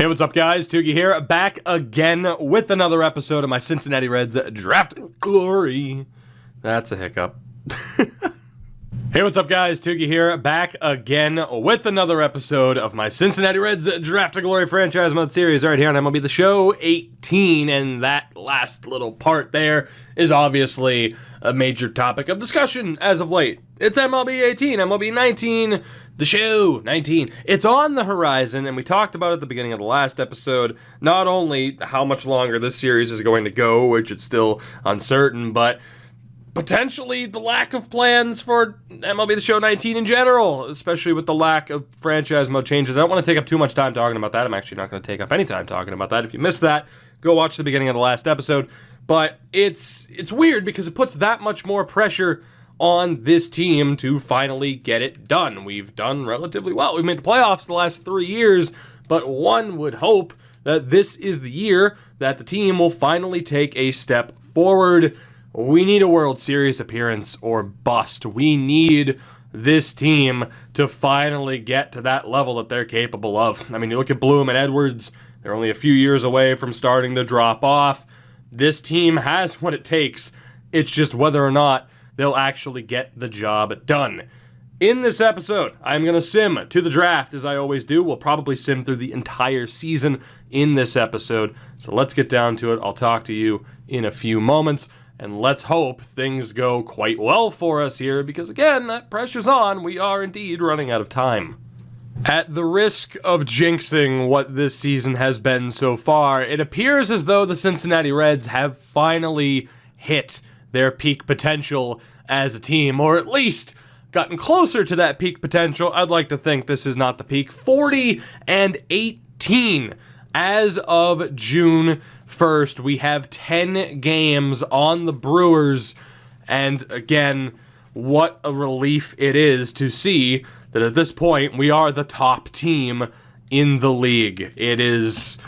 Hey, what's up, guys? Toogie here, back again with another episode of my Cincinnati Reds Draft Glory. That's a hiccup. Hey, what's up, guys? Toogie here, back again with another episode of my Cincinnati Reds Draft Glory franchise mode series right here on MLB The Show 18, and that last little part there is obviously a major topic of discussion as of late. It's MLB 18, MLB 19, The Show 19. It's on the horizon, and we talked about at the beginning of the last episode, not only how much longer this series is going to go, which it's still uncertain, but potentially the lack of plans for MLB The Show 19 in general, especially with the lack of franchise mode changes. I don't want to take up too much time talking about that. I'm actually not going to take up any time talking about that. If you missed that, go watch the beginning of the last episode. But it's weird because it puts that much more pressure on this team to finally get it done. We've done relatively well. We've made the playoffs the last 3 years, but one would hope that this is the year that the team will finally take a step forward. We need a World Series appearance or bust. We need this team to finally get to that level that they're capable of. I mean, you look at Bloom and Edwards, they're only a few years away from starting to drop off. This team has what it takes. It's just whether or not they'll actually get the job done. In this episode, I'm going to sim to the draft, as I always do. We'll probably sim through the entire season in this episode. So let's get down to it. I'll talk to you in a few moments. And let's hope things go quite well for us here, because again, that pressure's on. We are indeed running out of time. At the risk of jinxing what this season has been so far, it appears as though the Cincinnati Reds have finally hit their peak potential as a team, or at least gotten closer to that peak potential. I'd like to think this is not the peak. 40-18 as of June 1st. We have 10 games on the Brewers, and again, what a relief it is to see that at this point we are the top team in the league. It is,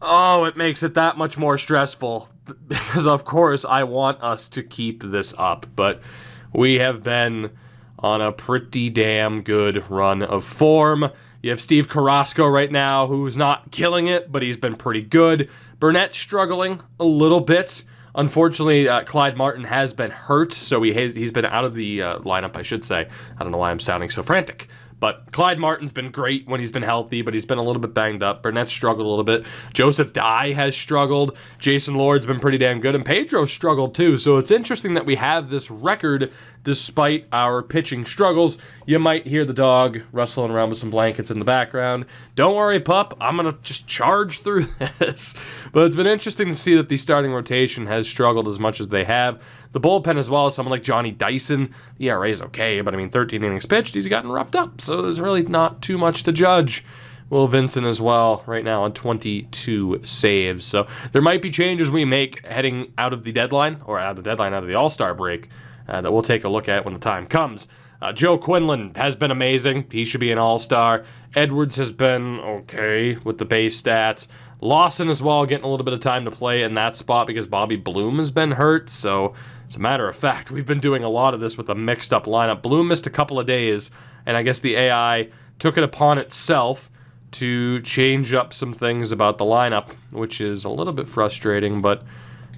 it makes it that much more stressful, because of course I want us to keep this up, but we have been on a pretty damn good run of form. You have Steve Carrasco right now, who's not killing it, but he's been pretty good. Burnett struggling a little bit. Unfortunately, Clyde Martin has been hurt, so he's been out of the lineup, I should say. I don't know why I'm sounding so frantic. But Clyde Martin's been great when he's been healthy, but he's been a little bit banged up. Burnett struggled a little bit. Joseph Dye has struggled. Jason Lord's been pretty damn good, and Pedro struggled too. So it's interesting that we have this record despite our pitching struggles. You might hear the dog rustling around with some blankets in the background. Don't worry, pup. I'm going to just charge through this. But it's been interesting to see that the starting rotation has struggled as much as they have. The bullpen as well, someone like Johnny Dyson. The ERA is okay, but I mean, 13 innings pitched, he's gotten roughed up, so there's really not too much to judge. Will Vincent as well, right now on 22 saves. So there might be changes we make heading out of the deadline, or out of the All-Star break, that we'll take a look at when the time comes. Joe Quinlan has been amazing. He should be an All-Star. Edwards has been okay with the base stats. Lawson as well, getting a little bit of time to play in that spot because Bobby Bloom has been hurt. So, as a matter of fact, we've been doing a lot of this with a mixed-up lineup. Bloom missed a couple of days, and I guess the AI took it upon itself to change up some things about the lineup, which is a little bit frustrating, but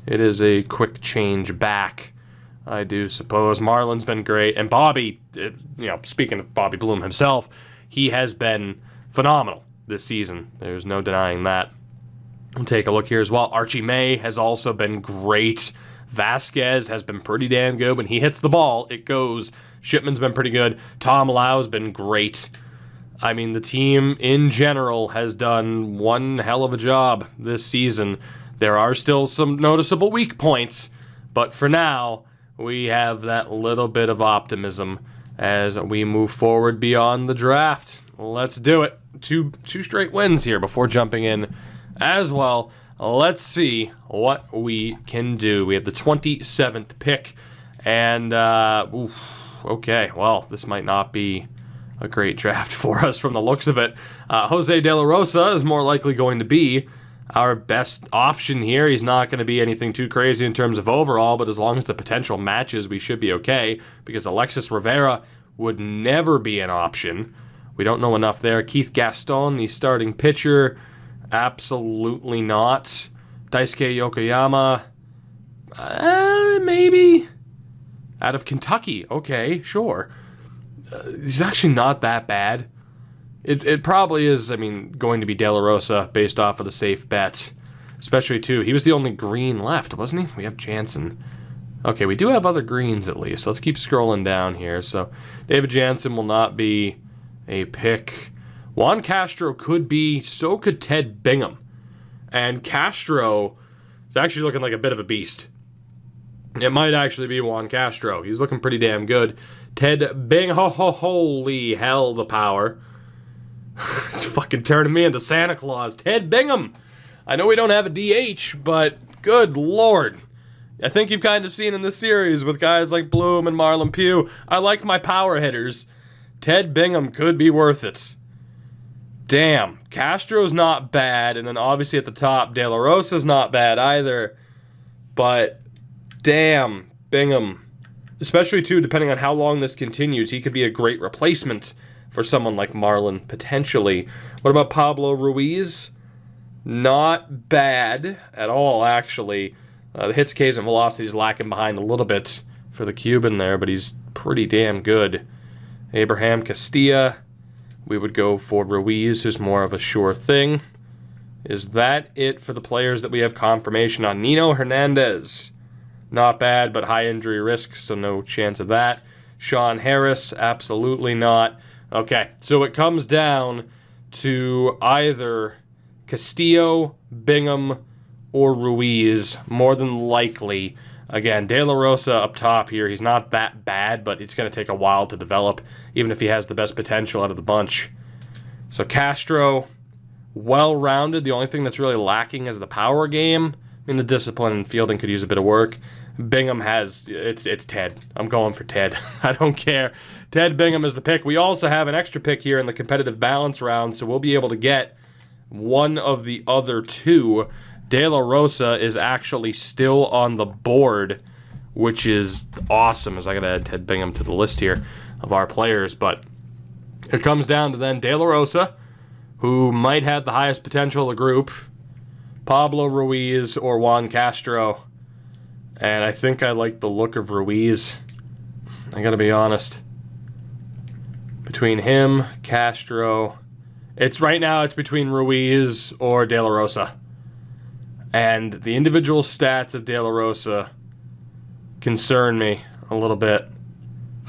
it is a quick change back, I do suppose. Marlon's been great, and Bobby, speaking of Bobby Bloom himself, he has been phenomenal this season. There's no denying that. We'll take a look here as well. Archie May has also been great. Vasquez has been pretty damn good. When he hits the ball, it goes. Shipman's been pretty good. Tom Lau's been great. I mean, the team in general has done one hell of a job this season. There are still some noticeable weak points, but for now, we have that little bit of optimism as we move forward beyond the draft. Let's do it. Two straight wins here before jumping in as well. Let's see what we can do. We have the 27th pick, and okay, well, this might not be a great draft for us from the looks of it. Jose De La Rosa is more likely going to be our best option here. He's not going to be anything too crazy in terms of overall, but as long as the potential matches, we should be okay, because Alexis Rivera would never be an option. We don't know enough there. Keith Gaston, the starting pitcher, Absolutely not. Daisuke Yokoyama, maybe. Out of Kentucky, okay, sure. He's actually not that bad. It probably is, I mean, going to be De La Rosa based off of the safe bet. Especially, too, he was the only green left, wasn't he? We have Jansen. Okay, we do have other greens, at least. Let's keep scrolling down here. So, David Jansen will not be a pick. Juan Castro could be, so could Ted Bingham. And Castro is actually looking like a bit of a beast. It might actually be Juan Castro. He's looking pretty damn good. Ted Bingham, holy hell, the power. It's fucking turning me into Santa Claus. Ted Bingham! I know we don't have a DH, but good lord. I think you've kind of seen in this series with guys like Bloom and Marlon Pugh. I like my power hitters. Ted Bingham could be worth it. Damn. Castro's not bad, and then obviously at the top, De La Rosa's not bad either. But, damn, Bingham. Especially, too, depending on how long this continues, he could be a great replacement for someone like Marlon, potentially. What about Pablo Ruiz? Not bad at all, actually. The hits, Ks, and velocities lacking behind a little bit for the Cuban there, but he's pretty damn good. Abraham Castilla. We would go for Ruiz, who's more of a sure thing. Is that it for the players that we have confirmation on? Nino Hernandez. Not bad, but high injury risk, so no chance of that. Sean Harris, absolutely not. Okay, so it comes down to either Castillo, Bingham, or Ruiz, more than likely. Again, De La Rosa up top here. He's not that bad, but it's going to take a while to develop, even if he has the best potential out of the bunch. So Castro, well-rounded. The only thing that's really lacking is the power game. I mean, the discipline and fielding could use a bit of work. Bingham has, it's Ted. I'm going for Ted. I don't care. Ted Bingham is the pick. We also have an extra pick here in the competitive balance round, so we'll be able to get one of the other two. De La Rosa is actually still on the board, which is awesome, as I gotta add Ted Bingham to the list here of our players. But it comes down to then De La Rosa, who might have the highest potential of the group, Pablo Ruiz or Juan Castro. And I think I like the look of Ruiz. I gotta be honest. Between him, Castro, right now it's between Ruiz or De La Rosa. And the individual stats of De La Rosa concern me a little bit.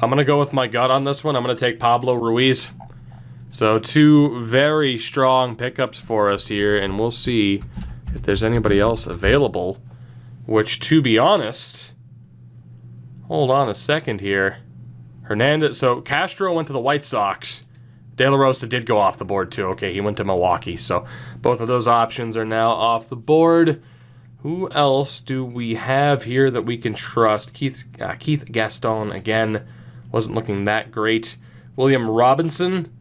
I'm going to go with my gut on this one. I'm going to take Pablo Ruiz. So two very strong pickups for us here, and we'll see if there's anybody else available. Which, to be honest, hold on a second here. Hernandez, so Castro went to the White Sox. De La Rosa did go off the board too. Okay, he went to Milwaukee. So both of those options are now off the board. Who else do we have here that we can trust? Keith Gaston, again, wasn't looking that great. William Robinson,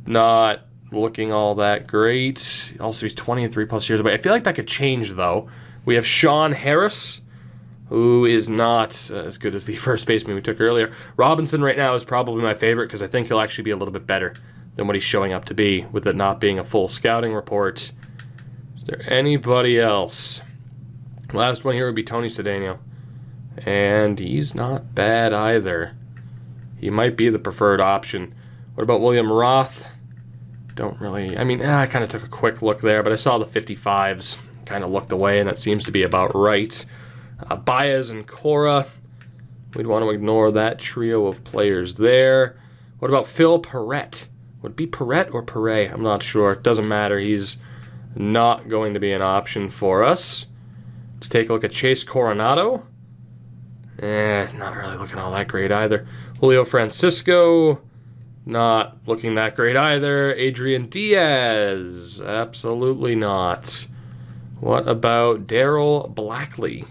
not looking all that great. Also, he's 23 plus years away. I feel like that could change, though. We have Sean Harris, who is not as good as the first baseman we took earlier. Robinson right now is probably my favorite because I think he'll actually be a little bit better than what he's showing up to be, with it not being a full scouting report. Is there anybody else? Last one here would be Tony Cedeno, and he's not bad either. He might be the preferred option. What about William Roth? Don't really, I mean, I kind of took a quick look there, but I saw the 55s, kind of looked away, and that seems to be about right. Baez and Cora, we'd want to ignore that trio of players there. What about Phil Perrette? Would it be Perrette or Perret? I'm not sure. It doesn't matter. He's not going to be an option for us. Let's take a look at Chase Coronado. Not really looking all that great either. Julio Francisco, not looking that great either. Adrian Diaz, absolutely not. What about Darryl Blackley?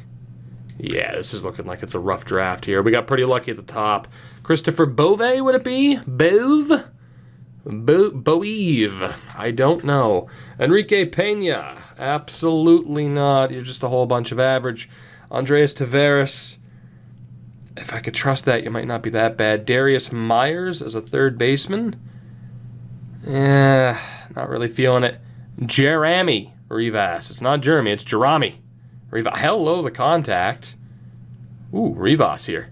Yeah, this is looking like it's a rough draft here. We got pretty lucky at the top. Christopher Bove, would it be? Bove? Boeve. I don't know. Enrique Pena. Absolutely not. You're just a whole bunch of average. Andres Taveras. If I could trust that, you might not be that bad. Darius Myers as a third baseman. Not really feeling it. Jeremy Rivas. It's not Jeremy, it's Jeremy Rivas. Hello, the contact. Ooh, Rivas here.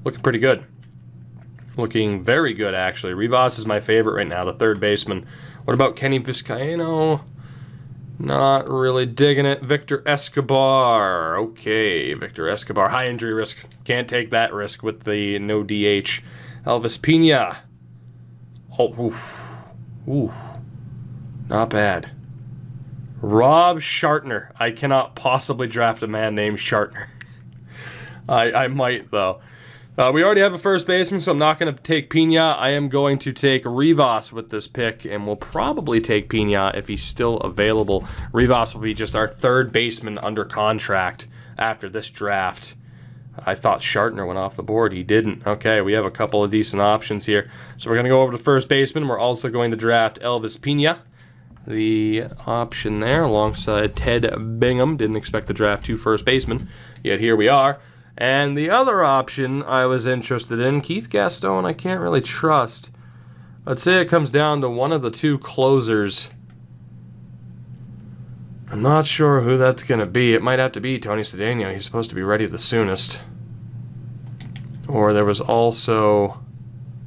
Looking pretty good. Looking very good, actually. Rivas is my favorite right now, the third baseman. What about Kenny Vizcaino? Not really digging it. Victor Escobar. Okay, Victor Escobar. High injury risk. Can't take that risk with the no DH. Elvis Pena. Oh, oof. Oof. Not bad. Rob Shartner. I cannot possibly draft a man named Shartner. I might, though. We already have a first baseman, so I'm not going to take Pena. I am going to take Rivas with this pick, and we'll probably take Pena if he's still available. Rivas will be just our third baseman under contract after this draft. I thought Shartner went off the board. He didn't. Okay, we have a couple of decent options here. So we're going to go over to first baseman. We're also going to draft Elvis Pena, the option there, alongside Ted Bingham. Didn't expect to draft 2 first basemen, yet here we are. And the other option I was interested in, Keith Gaston, I can't really trust. Let's say it comes down to one of the 2 closers. I'm not sure who that's going to be. It might have to be Tony Cedeno. He's supposed to be ready the soonest. Or there was also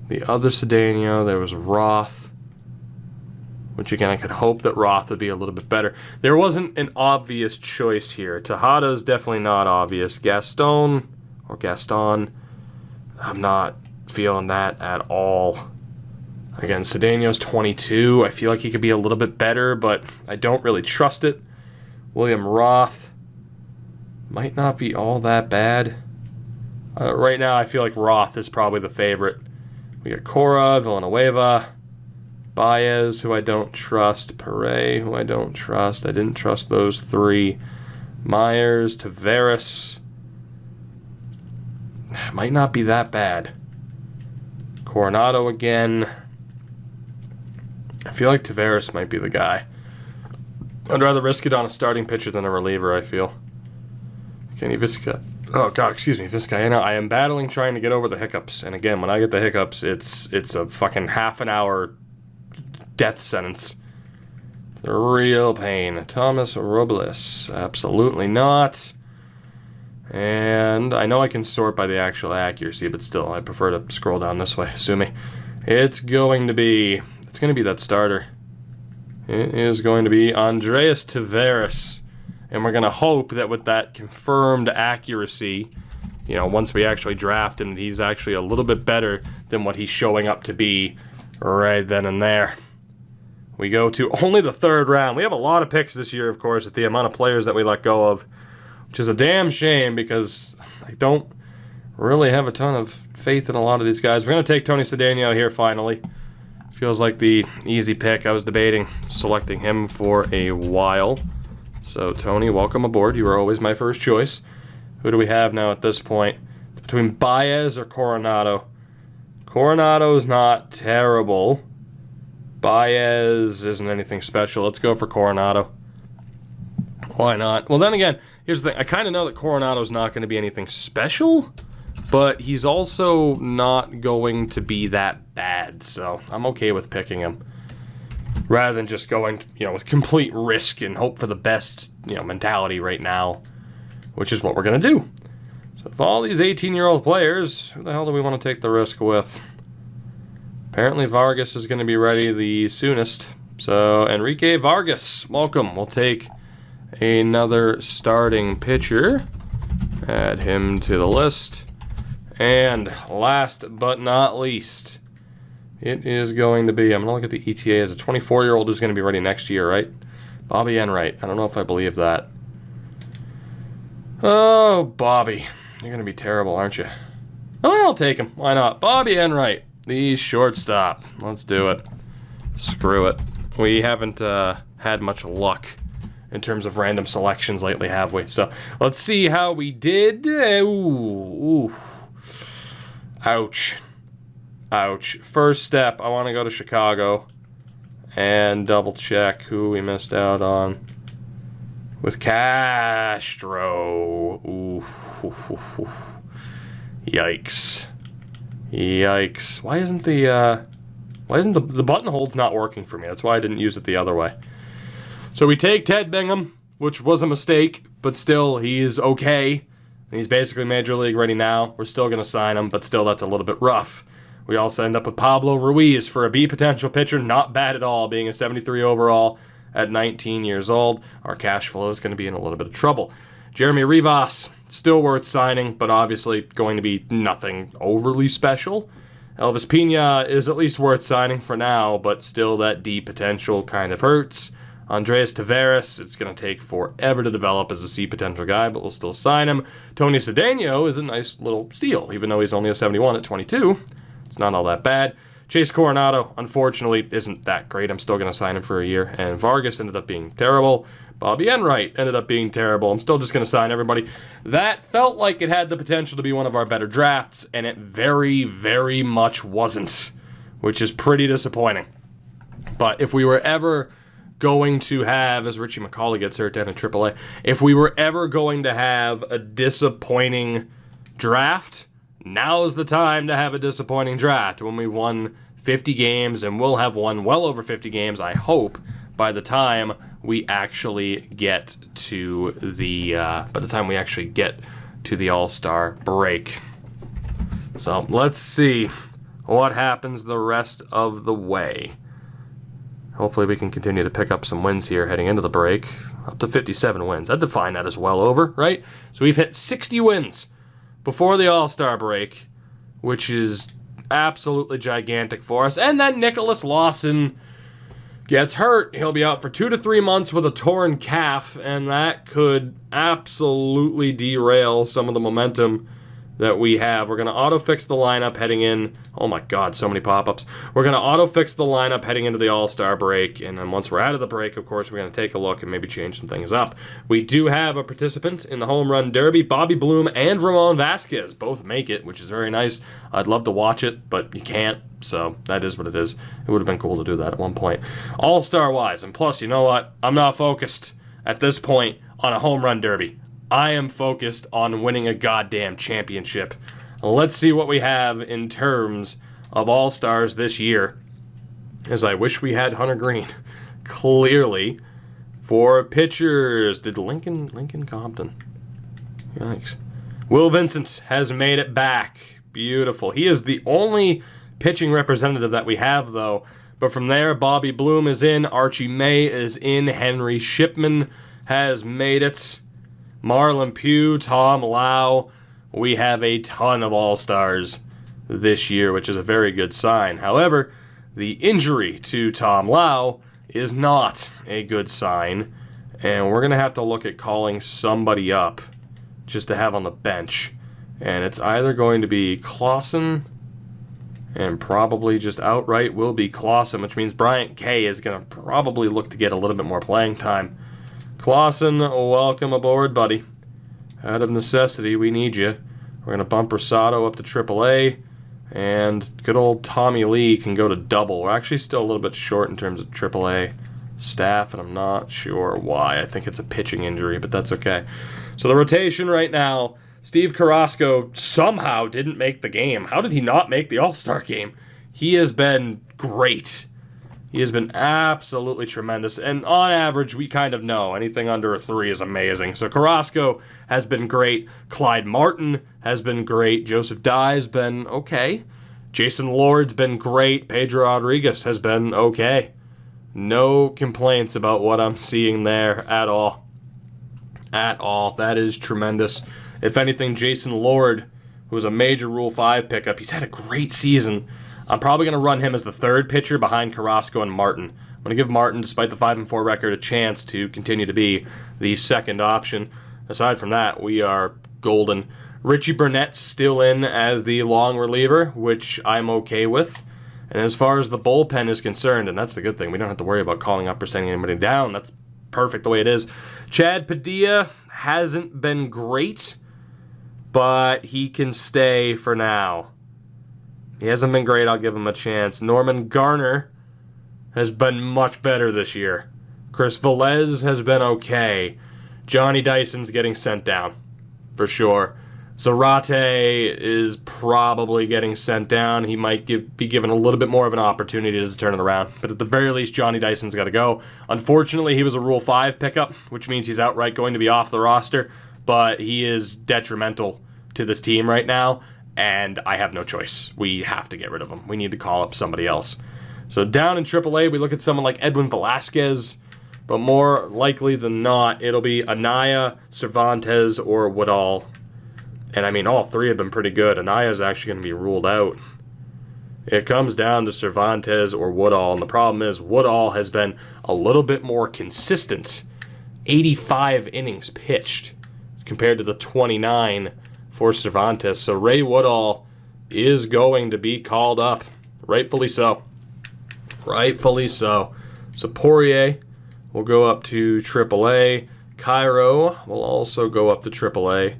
the other Cedeno. There was Roth. Which, again, I could hope that Roth would be a little bit better. There wasn't an obvious choice here. Tejada's definitely not obvious. Gaston, I'm not feeling that at all. Again, Cedeno's 22. I feel like he could be a little bit better, but I don't really trust it. William Roth might not be all that bad. Right now, I feel like Roth is probably the favorite. We got Cora, Villanueva, Baez, who I don't trust, Pere, who I don't trust. I didn't trust those 3. Myers, Taveras. Might not be that bad. Coronado again. I feel like Taveras might be the guy. I'd rather risk it on a starting pitcher than a reliever, I feel. Kenny Vizcaino. I am battling trying to get over the hiccups. And again, when I get the hiccups, it's a fucking half an hour death sentence. The real pain. Thomas Robles. Absolutely not. And I know I can sort by the actual accuracy, but still, I prefer to scroll down this way. Sue me. It's going to be that starter. It is going to be Andreas Taveras. And we're going to hope that with that confirmed accuracy, you know, once we actually draft him, he's actually a little bit better than what he's showing up to be right then and there. We go to only the 3rd round. We have a lot of picks this year, of course, at the amount of players that we let go of, which is a damn shame because I don't really have a ton of faith in a lot of these guys. We're going to take Tony Cedeno here finally. Feels like the easy pick. I was debating selecting him for a while. So, Tony, welcome aboard. You were always my first choice. Who do we have now at this point? Between Baez or Coronado? Coronado's not terrible. Baez isn't anything special. Let's go for Coronado. Why not? Well, then again, here's the thing. I kind of know that Coronado's not going to be anything special, but he's also not going to be that bad, so I'm okay with picking him. Rather than just going, you know, with complete risk and hope for the best, you know, mentality right now, which is what we're going to do. So of all these 18-year-old players, who the hell do we want to take the risk with? Apparently Vargas is going to be ready the soonest. So Enrique Vargas, welcome. We'll take another starting pitcher. Add him to the list. And last but not least, it is going to be, I'm going to look at the ETA as a 24-year-old who's going to be ready next year, right? Bobby Enright. I don't know if I believe that. Oh, Bobby. You're going to be terrible, aren't you? Oh, I'll take him. Why not? Bobby Enright, the shortstop. Let's do it. Screw it. We haven't had much luck in terms of random selections lately, have we? So let's see how we did. Ooh. Ouch. Ouch. First step, I want to go to Chicago and double check who we missed out on. With Castro. Ooh. Yikes. Yikes. Why isn't the buttonhold's not working for me? That's why I didn't use it the other way. So we take Ted Bingham, which was a mistake, but still, he's okay. He's basically Major League ready now. We're still going to sign him, but still, that's a little bit rough. We also end up with Pablo Ruiz for a B potential pitcher. Not bad at all, being a 73 overall at 19 years old. Our cash flow is going to be in a little bit of trouble. Jeremy Rivas, still worth signing, but obviously going to be nothing overly special. Elvis Pena is at least worth signing for now, but still that D potential kind of hurts. Andres Taveras, it's going to take forever to develop as a C potential guy, but we'll still sign him. Tony Cedeno is a nice little steal, even though he's only a 71 at 22. It's not all that bad. Chase Coronado, unfortunately, isn't that great. I'm still going to sign him for a year. And Vargas ended up being terrible. Bobby Enright ended up being terrible. I'm still just going to sign everybody. That felt like it had the potential to be one of our better drafts, and it very, very much wasn't, which is pretty disappointing. But if we were ever going to have, as Richie McCauley gets hurt down in AAA, if we were ever going to have a disappointing draft, now is the time to have a disappointing draft when we won 50 games, and we'll have won well over 50 games, I hope, by the time we actually get to the All-Star break. So let's see what happens the rest of the way. Hopefully we can continue to pick up some wins here heading into the break. Up to 57 wins. I'd define that as well over, right? So we've hit 60 wins before the All-Star break, which is absolutely gigantic for us. And then Nicholas Lawson gets hurt. He'll be out for 2 to 3 months with a torn calf, and that could absolutely derail some of the momentum that we have. We're going to auto-fix the lineup heading in. Oh my god, so many pop-ups. We're going to auto-fix the lineup heading into the All-Star break, and then once we're out of the break, of course, we're going to take a look and maybe change some things up. We do have a participant in the Home Run Derby. Bobby Bloom and Ramon Vasquez both make it, which is very nice. I'd love to watch it, but you can't, so that is what it is. It would have been cool to do that at one point. All-Star-wise, and plus, you know what? I'm not focused at this point on a Home Run Derby. I am focused on winning a goddamn championship. Let's see what we have in terms of All-Stars this year. As I wish we had Hunter Green. Clearly. For pitchers, did Lincoln Compton? Yikes. Will Vincent has made it back. Beautiful. He is the only pitching representative that we have, though. But from there, Bobby Bloom is in. Archie May is in. Henry Shipman has made it. Marlon Pugh, Tom Lau. We have a ton of All-Stars this year, which is a very good sign. However, the injury to Tom Lau is not a good sign, and we're going to have to look at calling somebody up just to have on the bench. And it's either going to be Clausen, and probably just outright will be Clausen, which means Bryant Kay is going to probably look to get a little bit more playing time. Clausen, welcome aboard, buddy. Out of necessity, we need you. We're going to bump Rosado up to AAA, and good old Tommy Lee can go to double. We're actually still a little bit short in terms of AAA staff, and I'm not sure why. I think it's a pitching injury, but that's okay. So the rotation right now, Steve Carrasco somehow didn't make the game. How did he not make the All-Star game? He has been great. He has been absolutely tremendous, and on average, we kind of know anything under a 3 is amazing. So Carrasco has been great. Clyde Martin has been great. Joseph Dye's been okay. Jason Lord's been great. Pedro Rodriguez has been okay. No complaints about what I'm seeing there at all. At all. That is tremendous. If anything, Jason Lord, who was a major Rule 5 pickup, he's had a great season. I'm probably going to run him as the third pitcher behind Carrasco and Martin. I'm going to give Martin, despite the 5-4 record, a chance to continue to be the second option. Aside from that, we are golden. Richie Burnett's still in as the long reliever, which I'm okay with. And as far as the bullpen is concerned, and that's the good thing, we don't have to worry about calling up or sending anybody down. That's perfect the way it is. Chad Padilla hasn't been great, but he can stay for now. He hasn't been great. I'll give him a chance. Norman Garner has been much better this year. Chris Velez has been okay. Johnny Dyson's getting sent down, for sure. Zarate is probably getting sent down. He might be given a little bit more of an opportunity to turn it around. But at the very least, Johnny Dyson's got to go. Unfortunately, he was a Rule 5 pickup, which means he's outright going to be off the roster. But he is detrimental to this team right now, and I have no choice. We have to get rid of him. We need to call up somebody else. So down in AAA, we look at someone like Edwin Velasquez. But more likely than not, it'll be Anaya, Cervantes, or Woodall. And I mean, all three have been pretty good. Anaya's actually going to be ruled out. It comes down to Cervantes or Woodall, and the problem is Woodall has been a little bit more consistent. 85 innings pitched compared to the 29 for Cervantes. So Ray Woodall is going to be called up. Rightfully so. Rightfully so. So Poirier will go up to AAA. Cairo will also go up to AAA.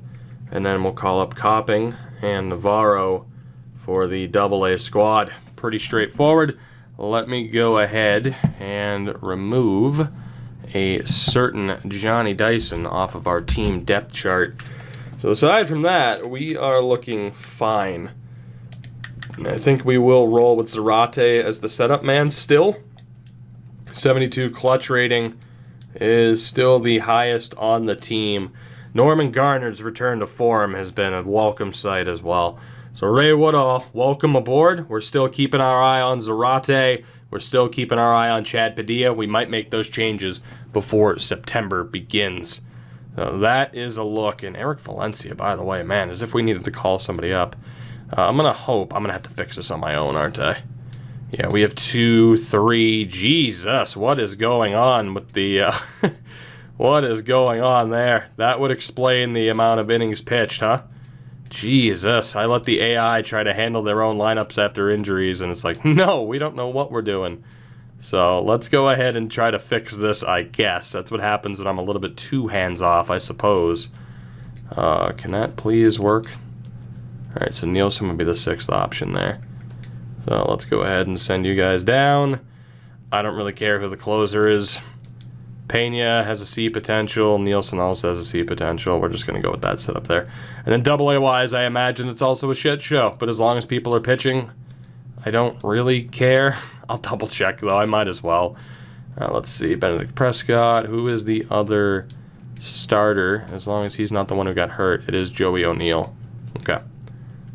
And then we'll call up Copping and Navarro for the AA squad. Pretty straightforward. Let me go ahead and remove a certain Johnny Dyson off of our team depth chart. So aside from that, we are looking fine. I think we will roll with Zarate as the setup man still. 72 clutch rating is still the highest on the team. Norman Garner's return to form has been a welcome sight as well. So Ray Woodall, welcome aboard. We're still keeping our eye on Zarate. We're still keeping our eye on Chad Padilla. We might make those changes before September begins. So that is a look. And Eric Valencia, by the way, man, as if we needed to call somebody up. I'm going to have to fix this on my own, aren't I? Yeah, we have 2, 3. Jesus, what is going on with the... What is going on there? That would explain the amount of innings pitched, huh? Jesus, I let the AI try to handle their own lineups after injuries, and it's like, no, we don't know what we're doing. So let's go ahead and try to fix this, I guess. That's what happens when I'm a little bit too hands-off, I suppose. Can that please work? Alright, so Nielsen would be the 6th option there. So let's go ahead and send you guys down. I don't really care who the closer is. Pena has a C potential. Nielsen also has a C potential. We're just going to go with that setup there. And then AA-wise, I imagine it's also a shit show. But as long as people are pitching, I don't really care. I'll double check, though. I might as well. Let's see. Benedict Prescott. Who is the other starter? As long as he's not the one who got hurt, it is Joey O'Neill. Okay.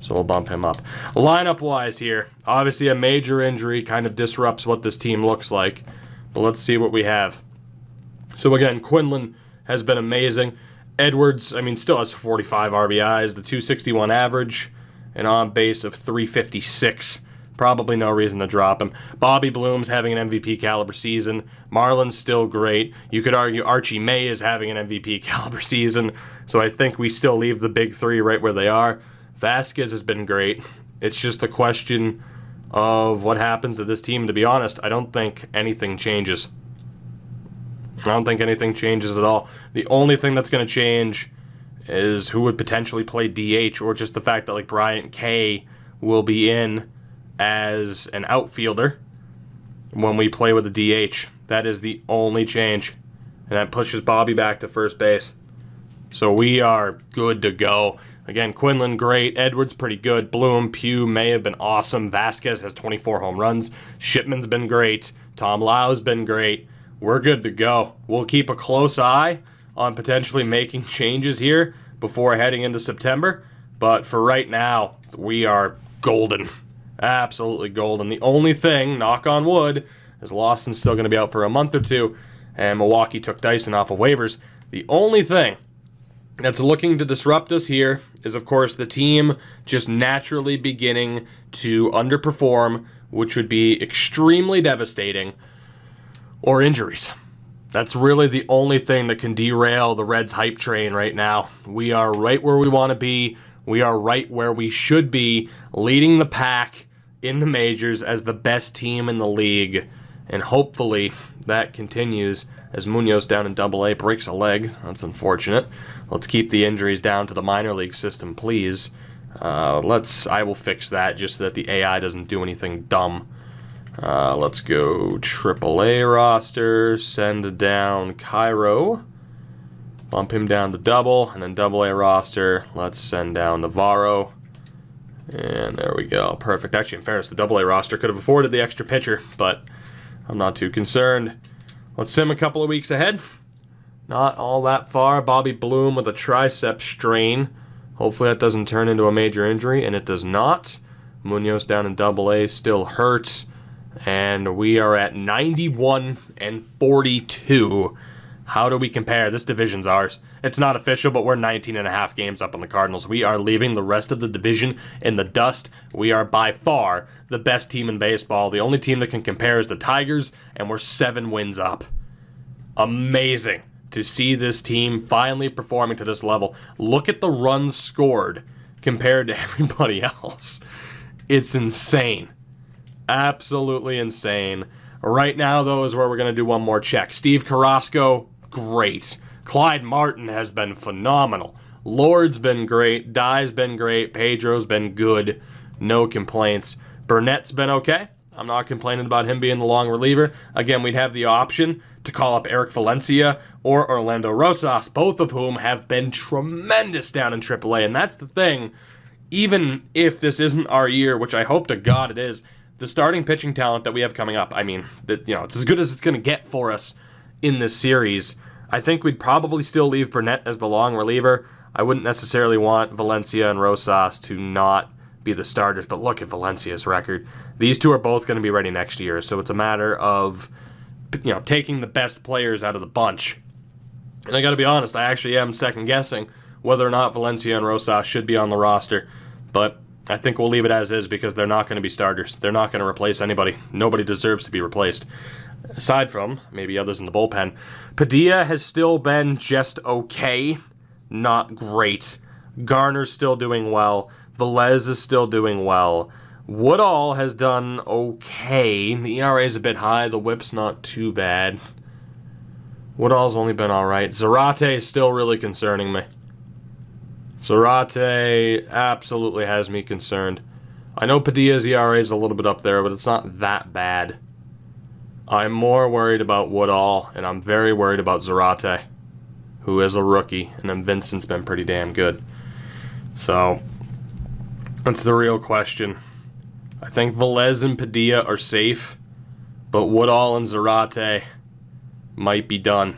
So we'll bump him up. Lineup-wise here, obviously a major injury kind of disrupts what this team looks like. But let's see what we have. So again, Quinlan has been amazing. Edwards, still has 45 RBIs, the 261 average, an on base of 356. Probably no reason to drop him. Bobby Bloom's having an MVP caliber season. Marlon's still great. You could argue Archie May is having an MVP caliber season. So I think we still leave the big three right where they are. Vasquez has been great. It's just the question of what happens to this team. To be honest, I don't think anything changes. I don't think anything changes at all. The only thing that's going to change is who would potentially play DH, or just the fact that like Bryant K will be in as an outfielder when we play with the DH. That is the only change. And that pushes Bobby back to first base. So we are good to go. Again, Quinlan, great. Edwards, pretty good. Bloom, Pugh, May have been awesome. Vasquez has 24 home runs. Shipman's been great. Tom Lau's been great. We're good to go. We'll keep a close eye on potentially making changes here before heading into September. But for right now, we are golden. Absolutely golden. The only thing, knock on wood, is Lawson's still going to be out for a month or two, and Milwaukee took Dyson off of waivers. The only thing that's looking to disrupt us here is, of course, the team just naturally beginning to underperform, which would be extremely devastating, or injuries. That's really the only thing that can derail the Reds hype train right now. We are right where we want to be. We are right where we should be, leading the pack in the majors as the best team in the league. And hopefully that continues as Munoz down in AA breaks a leg. That's unfortunate. Let's keep the injuries down to the minor league system, please. I will fix that just so that the AI doesn't do anything dumb. Let's go AAA roster, send down Cairo, Bump him down to double, and then double A roster. Let's send down Navarro. And there we go. Perfect. Actually, in fairness, the double A roster could have afforded the extra pitcher, but I'm not too concerned. Let's sim a couple of weeks ahead. Not all that far. Bobby Bloom with a tricep strain. Hopefully that doesn't turn into a major injury, and it does not. Munoz down in double A, still hurts. And we are at 91 and 42. How do we compare? This division's ours. It's not official, but we're 19 and a half games up on the Cardinals. We are leaving the rest of the division in the dust. We are by far the best team in baseball. The only team that can compare is the Tigers, and we're 7 wins up. Amazing to see this team finally performing to this level. Look at the runs scored compared to everybody else. It's insane. Absolutely insane. Right now, though, is where we're going to do one more check. Steve Carrasco, great. Clyde Martin has been phenomenal. Lord's been great. Dye's been great. Pedro's been good. No complaints. Burnett's been okay. I'm not complaining about him being the long reliever. Again, we'd have the option to call up Eric Valencia or Orlando Rosas, both of whom have been tremendous down in AAA. And that's the thing. Even if this isn't our year, which I hope to God it is, the starting pitching talent that we have coming up, I mean, it's as good as it's going to get for us in this series. I think we'd probably still leave Burnett as the long reliever. I wouldn't necessarily want Valencia and Rosas to not be the starters, but look at Valencia's record. These two are both going to be ready next year, so it's a matter of taking the best players out of the bunch. And I got to be honest, I actually am second-guessing whether or not Valencia and Rosas should be on the roster, but I think we'll leave it as is because they're not going to be starters. They're not going to replace anybody. Nobody deserves to be replaced. Aside from maybe others in the bullpen. Padilla has still been just okay, not great. Garner's still doing well. Velez is still doing well. Woodall has done okay. The ERA is a bit high. The whip's not too bad. Woodall's only been alright. Zarate is still really concerning me. Zarate absolutely has me concerned. I know Padilla's ERA is a little bit up there, but it's not that bad. I'm more worried about Woodall, and I'm very worried about Zarate, who is a rookie, and then Vincent's been pretty damn good. So, that's the real question. I think Velez and Padilla are safe, but Woodall and Zarate might be done.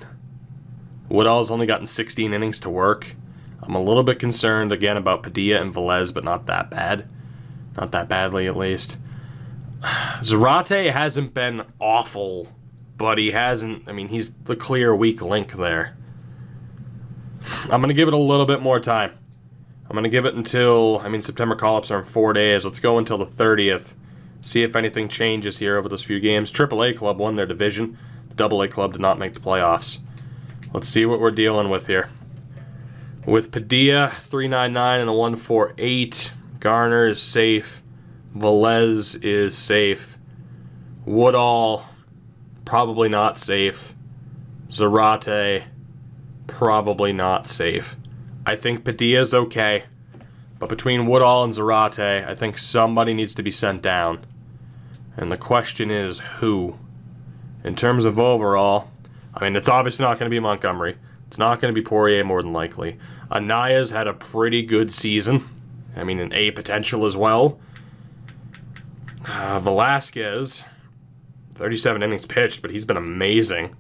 Woodall's only gotten 16 innings to work. I'm a little bit concerned, again, about Padilla and Velez, but not that bad. Not that badly, at least. Zarate hasn't been awful, but he hasn't... I mean, he's the clear weak link there. I'm going to give it a little bit more time. I'm going to give it until... September call-ups are in 4 days. Let's go until the 30th. See if anything changes here over those few games. AAA club won their division. The AA club did not make the playoffs. Let's see what we're dealing with here. With Padilla, 3.99 and a 1.48. Garner is safe. Velez is safe. Woodall, probably not safe. Zarate, probably not safe. I think Padilla's okay. But between Woodall and Zarate, I think somebody needs to be sent down. And the question is, who? In terms of overall, it's obviously not going to be Montgomery. It's not going to be Poirier, more than likely. Anaya's had a pretty good season. An A potential as well. Velasquez, 37 innings pitched, but he's been amazing.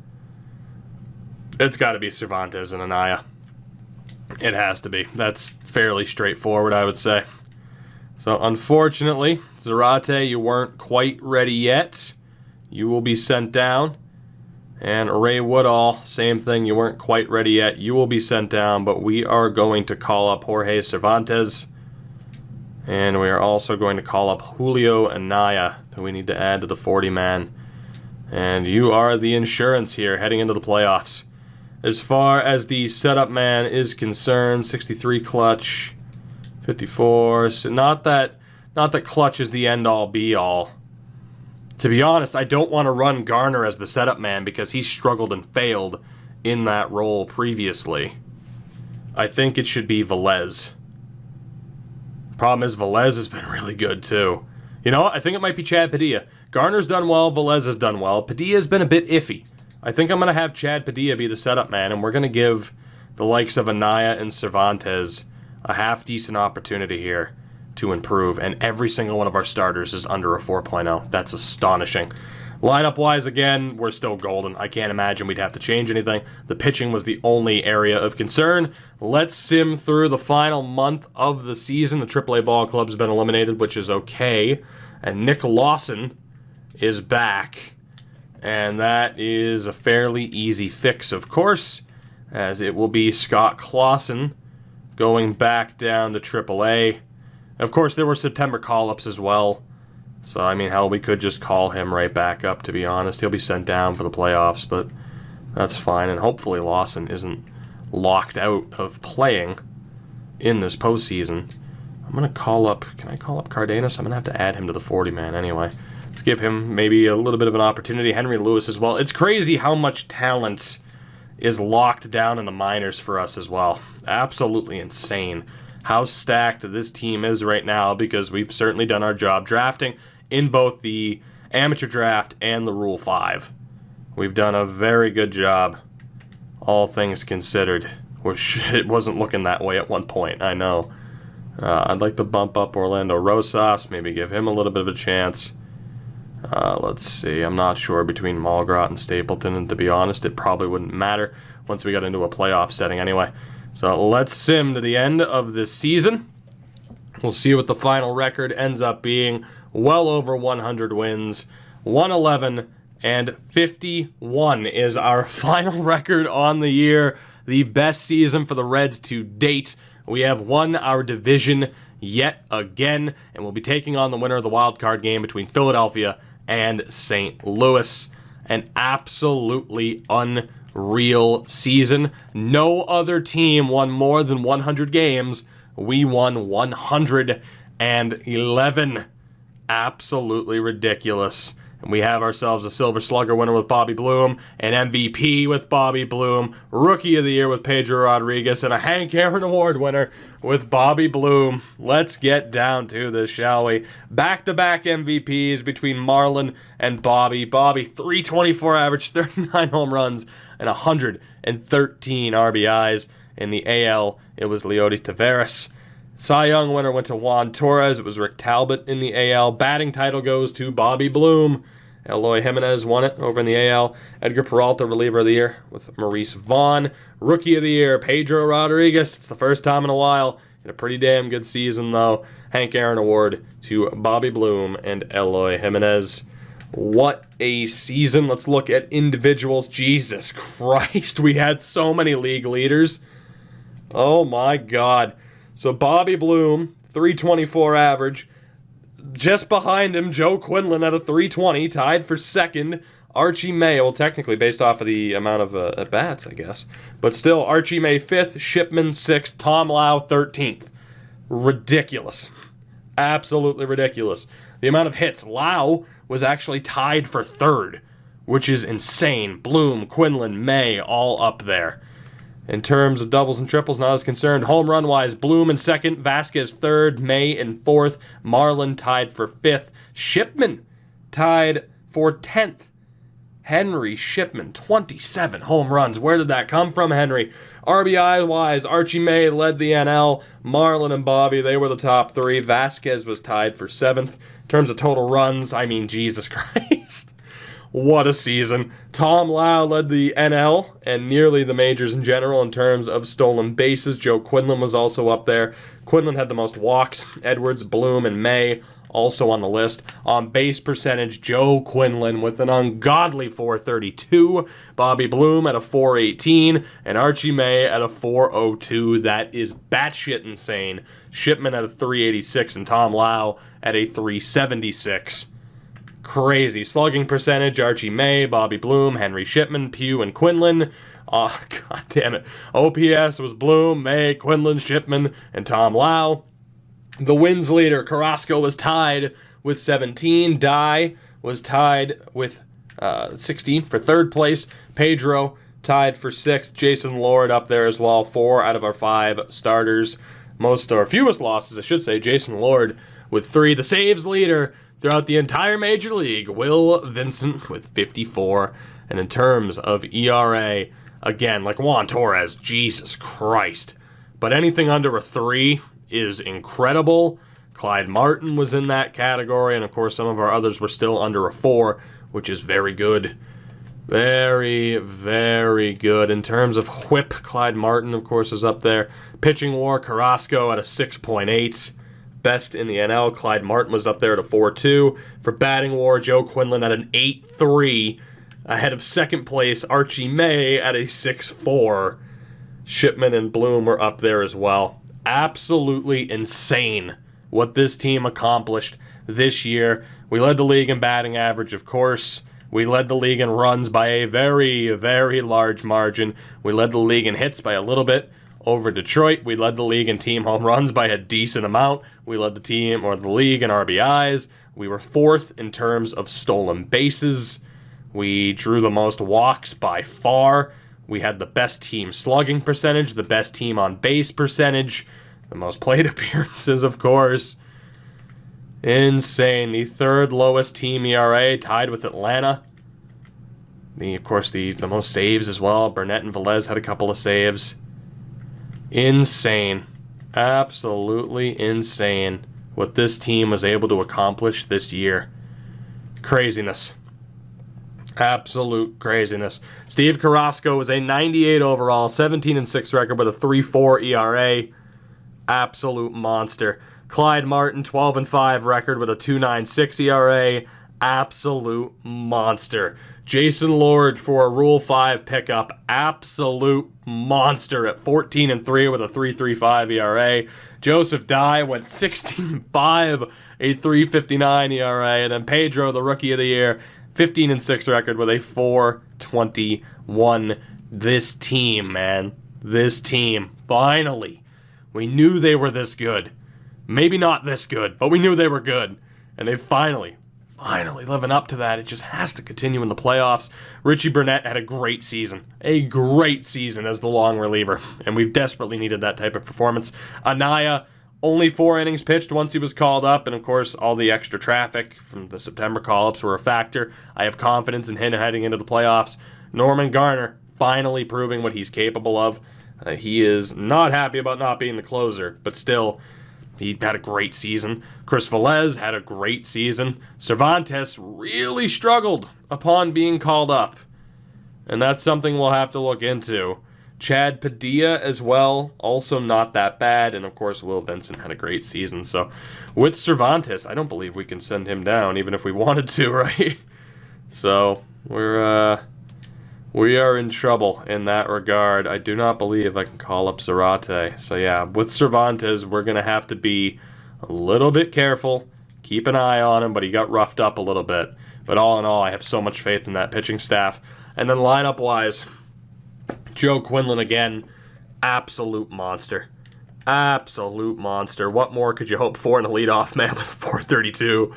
It's got to be Cervantes and Anaya. It has to be. That's fairly straightforward, I would say. So, unfortunately, Zarate, you weren't quite ready yet. You will be sent down. And Ray Woodall, same thing. You weren't quite ready yet. You will be sent down, but we are going to call up Jorge Cervantes. And we are also going to call up Julio Anaya, who we need to add to the 40-man. And you are the insurance here heading into the playoffs. As far as the setup man is concerned, 63 clutch, 54. So not that clutch is the end-all, be-all. To be honest, I don't want to run Garner as the setup man because he struggled and failed in that role previously. I think it should be Velez. Problem is, Velez has been really good, too. You know what? I think it might be Chad Padilla. Garner's done well. Velez has done well. Padilla's been a bit iffy. I think I'm going to have Chad Padilla be the setup man, and we're going to give the likes of Anaya and Cervantes a half-decent opportunity here to improve, and every single one of our starters is under a 4.0. That's astonishing. Lineup-wise, again, we're still golden. I can't imagine we'd have to change anything. The pitching was the only area of concern. Let's sim through the final month of the season. The AAA ball club's been eliminated, which is okay. And Nick Lawson is back. And that is a fairly easy fix, of course, as it will be Scott Clausen going back down to AAA. Of course, there were September call-ups as well. So, I mean, hell, we could just call him right back up, to be honest. He'll be sent down for the playoffs, but that's fine. And hopefully Lawson isn't locked out of playing in this postseason. I'm going to call up... Can I call up Cardenas? I'm going to have to add him to the 40-man anyway. Let's give him maybe a little bit of an opportunity. Henry Lewis as well. It's crazy how much talent is locked down in the minors for us as well. Absolutely insane how stacked this team is right now, because we've certainly done our job drafting in both the amateur draft and the Rule 5. We've done a very good job, all things considered, which it wasn't looking that way at one point, I know. I'd like to bump up Orlando Rosas, maybe give him a little bit of a chance. Let's see, I'm not sure between Malgrat and Stapleton, and to be honest, it probably wouldn't matter once we got into a playoff setting anyway. So let's sim to the end of this season. We'll see what the final record ends up being. Well over 100 wins, 111 and 51 is our final record on the year. The best season for the Reds to date. We have won our division yet again, and we'll be taking on the winner of the wild card game between Philadelphia and St. Louis. An absolutely unreal season. No other team won more than 100 games. We won 111. Absolutely ridiculous. And we have ourselves a Silver Slugger winner with Bobby Bloom, an MVP with Bobby Bloom, Rookie of the Year with Pedro Rodriguez, and a Hank Aaron Award winner with Bobby Bloom. Let's get down to this, shall we? Back-to-back MVPs between Marlon and Bobby. Bobby, 324 average, 39 home runs, and 113 RBIs. In the AL, it was Leody Taveras. Cy Young winner went to Juan Torres. It was Rick Talbot in the AL. Batting title goes to Bobby Bloom. Eloy Jimenez won it over in the AL. Edgar Peralta, reliever of the year with Maurice Vaughn. Rookie of the year, Pedro Rodriguez. It's the first time in a while. In a pretty damn good season, though. Hank Aaron Award to Bobby Bloom and Eloy Jimenez. What a season. Let's look at individuals. Jesus Christ, we had so many league leaders. Oh my God. So Bobby Bloom, 324 average. Just behind him, Joe Quinlan at a 320, tied for second. Archie May, well, technically based off of the amount of at-bats, I guess. But still, Archie May 5th, Shipman 6th, Tom Lau 13th. Ridiculous. Absolutely ridiculous. The amount of hits, Lau was actually tied for third, which is insane. Bloom, Quinlan, May, all up there. In terms of doubles and triples, not as concerned. Home run-wise, Bloom in second, Vasquez third, May in fourth, Marlin tied for fifth, Shipman tied for 10th. Henry Shipman, 27 home runs. Where did that come from, Henry? RBI-wise, Archie May led the NL. Marlin and Bobby, they were the top three. Vasquez was tied for 7th. In terms of total runs, I mean, Jesus Christ. What a season. Tom Lau led the NL and nearly the majors in general in terms of stolen bases. Joe Quinlan was also up there. Quinlan had the most walks. Edwards, Bloom, and May also on the list. On base percentage, Joe Quinlan with an ungodly 432. Bobby Bloom at a 418. And Archie May at a 402. That is batshit insane. Shipman at a 386 and Tom Lau at a 376. Crazy. Slugging percentage, Archie May, Bobby Bloom, Henry Shipman, Pugh, and Quinlan. Oh, God damn it. OPS was Bloom, May, Quinlan, Shipman, and Tom Lau. The wins leader, Carrasco, was tied with 17. Dye was tied with 16 for third place. Pedro tied for 6th. Jason Lord up there as well. 4 out of our 5 starters. Most or fewest losses, I should say. Jason Lord with 3. The saves leader throughout the entire Major League, Will Vincent with 54. And in terms of ERA, again, like Juan Torres, Jesus Christ. But anything under a 3 is incredible. Clyde Martin was in that category, and of course some of our others were still under a 4, which is very good. Very, very good. In terms of whip, Clyde Martin, of course, is up there. Pitching WAR, Carrasco at a 6.8. Best in the NL, Clyde Martin was up there at a 4.2. For batting WAR, Joe Quinlan at an 8.3. Ahead of second place, Archie May at a 6.4. Shipman and Bloom were up there as well. Absolutely insane what this team accomplished this year. We led the league in batting average, of course. We led the league in runs by a very, very large margin. We led the league in hits by a little bit over Detroit. We led the league in team home runs by a decent amount. We led the league in RBIs. We were 4th in terms of stolen bases. We drew the most walks by far. We had the best team slugging percentage, the best team on base percentage, the most plate appearances, of course. Insane. The 3rd lowest team ERA, tied with Atlanta. Of course, the most saves as well. Burnett and Velez had a couple of saves. Insane. Absolutely insane what this team was able to accomplish this year. Craziness. Absolute craziness. Steve Carrasco was a 98 overall, 17-6 record with a 3.4 ERA. Absolute monster. Clyde Martin, 12-5 record with a 2.96 ERA. Absolute monster. Jason Lord for a Rule 5 pickup. Absolute monster at 14-3 with a 3.35 ERA. Joseph Dye went 16-5, a 3.59 ERA. And then Pedro, the Rookie of the Year, 15-6 record with a 4.21. This team, man. This team. Finally. We knew they were this good. Maybe not this good, but we knew they were good. And they finally living up to that. It just has to continue in the playoffs. Richie Burnett had a great season. A great season as the long reliever. And we've desperately needed that type of performance. Anaya, only 4 innings pitched once he was called up. And of course, all the extra traffic from the September call-ups were a factor. I have confidence in him heading into the playoffs. Norman Garner, finally proving what he's capable of. He is not happy about not being the closer, but still, he had a great season. Chris Velez had a great season. Cervantes really struggled upon being called up, and that's something we'll have to look into. Chad Padilla as well, also not that bad, and of course Will Vincent had a great season. So with Cervantes, I don't believe we can send him down, even if we wanted to, right? So we are in trouble in that regard. I do not believe I can call up Zarate. So yeah, with Cervantes, we're going to have to be a little bit careful. Keep an eye on him, but he got roughed up a little bit. But all in all, I have so much faith in that pitching staff. And then lineup-wise, Joe Quinlan again, absolute monster. Absolute monster. What more could you hope for in a leadoff man with a 432?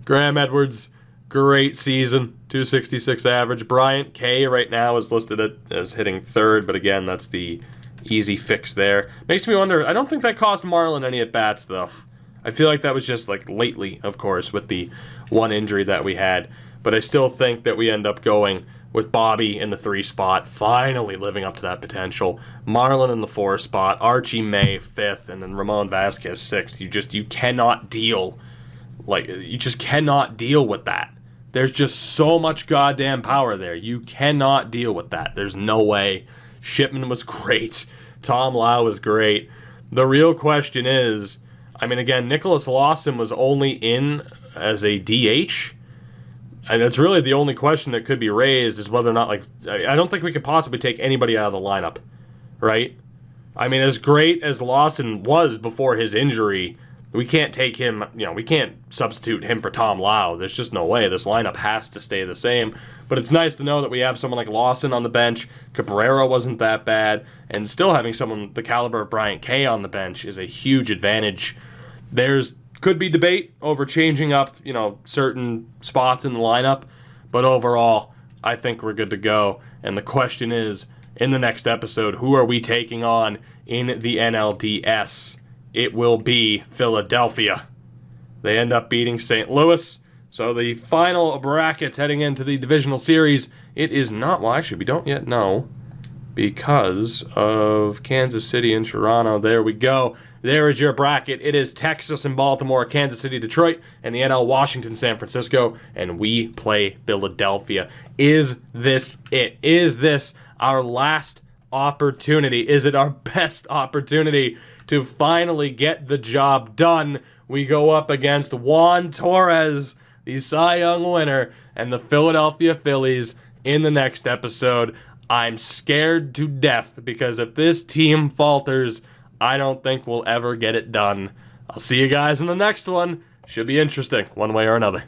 Graham Edwards, great season, 266 average. Bryant K right now is listed as hitting 3rd, but again, that's the easy fix there. Makes me wonder, I don't think that cost Marlin any at-bats, though. I feel like that was just like lately, of course, with the one injury that we had. But I still think that we end up going with Bobby in the 3 spot, finally living up to that potential. Marlin in the 4 spot, Archie May 5th, and then Ramon Vasquez 6th. You cannot deal. You just cannot deal with that. There's just so much goddamn power there. You cannot deal with that. There's no way. Shipman was great. Tom Lau was great. The real question is, I mean, again, Nicholas Lawson was only in as a DH. And it's really the only question that could be raised is whether or not, I don't think we could possibly take anybody out of the lineup, right? I mean, as great as Lawson was before his injury, we can't take him, we can't substitute him for Tom Lau. There's just no way. This lineup has to stay the same. But it's nice to know that we have someone like Lawson on the bench. Cabrera wasn't that bad. And still having someone the caliber of Bryant K on the bench is a huge advantage. Could be debate over changing up, certain spots in the lineup. But overall, I think we're good to go. And the question is, in the next episode, who are we taking on in the NLDS? It will be Philadelphia. They end up beating St. Louis. So the final brackets heading into the divisional series, it is not, well, actually, we don't yet know because of Kansas City and Toronto. There we go. There is your bracket. It is Texas and Baltimore, Kansas City, Detroit, and the NL Washington, San Francisco, and we play Philadelphia. Is this it? Is this our last opportunity? Is it our best opportunity to finally get the job done? We go up against Juan Torres, the Cy Young winner, and the Philadelphia Phillies in the next episode. I'm scared to death because if this team falters, I don't think we'll ever get it done. I'll see you guys in the next one. Should be interesting one way or another.